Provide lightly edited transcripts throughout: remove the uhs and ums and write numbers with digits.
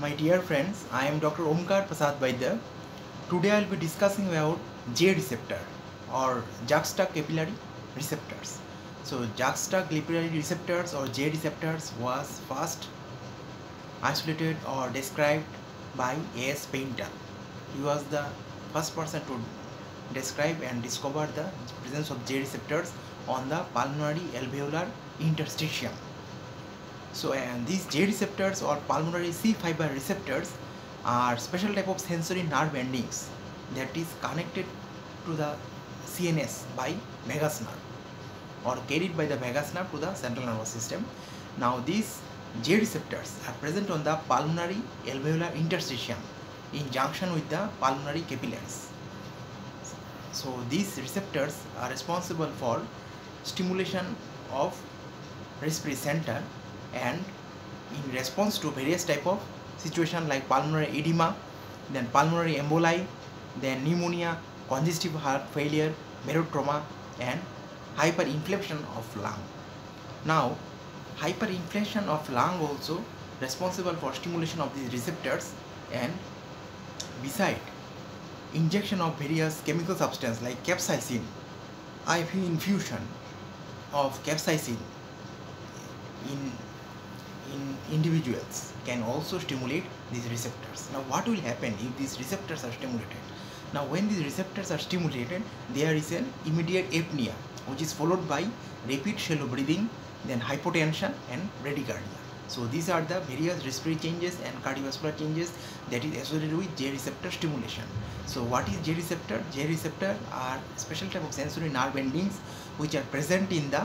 My dear friends, I am Dr. Omkar Baidya. Today I will be discussing about J receptor or juxtacapillary receptors. So juxtacapillary receptors or J receptors was first isolated or described by A.S. Painter. He was the first person to describe and discover the presence of J receptors on the pulmonary alveolar interstitium. So these J receptors or pulmonary C fiber receptors are special type of sensory nerve endings that is connected to the CNS by vagus nerve or carried by the vagus nerve to the central nervous system. Now these J receptors are present on the pulmonary alveolar interstitium in junction with the pulmonary capillaries. So these receptors are responsible for stimulation of respiratory center and in response to various type of situation like pulmonary edema, then pulmonary emboli, then pneumonia, congestive heart failure, barotrauma and hyperinflation of lung. Now hyperinflation of lung also responsible for stimulation of these receptors, and beside injection of various chemical substance like capsaicin, IV infusion of capsaicin in individuals can also stimulate these receptors. Now what will happen if these receptors are stimulated? Now when these receptors are stimulated, there is an immediate apnea which is followed by rapid shallow breathing, then hypotension and bradycardia. So these are the various respiratory changes and cardiovascular changes that is associated with J receptor stimulation. So what is J receptor? J receptor are special type of sensory nerve endings which are present in the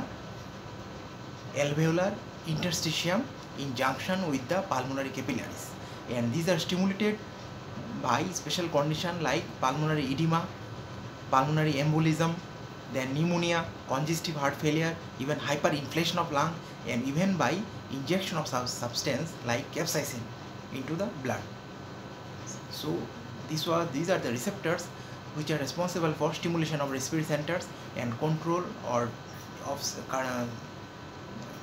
alveolar interstitium in junction with the pulmonary capillaries, and these are stimulated by special condition like pulmonary edema, pulmonary embolism, then pneumonia, congestive heart failure, even hyperinflation of lung, and even by injection of substance like capsaicin into the blood. So these are the receptors which are responsible for stimulation of respiratory centers and control or of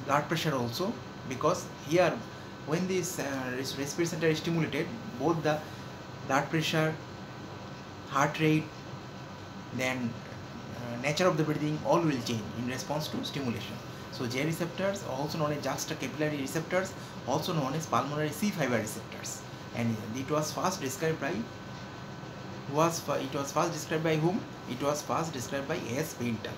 blood pressure also, because here when this respiratory center is stimulated, both the blood pressure, heart rate, then nature of the breathing all will change in response to stimulation. So J receptors, also known as juxtacapillary receptors, also known as pulmonary C fiber receptors, and it was first described by whom? It was first described by A.S. Painter.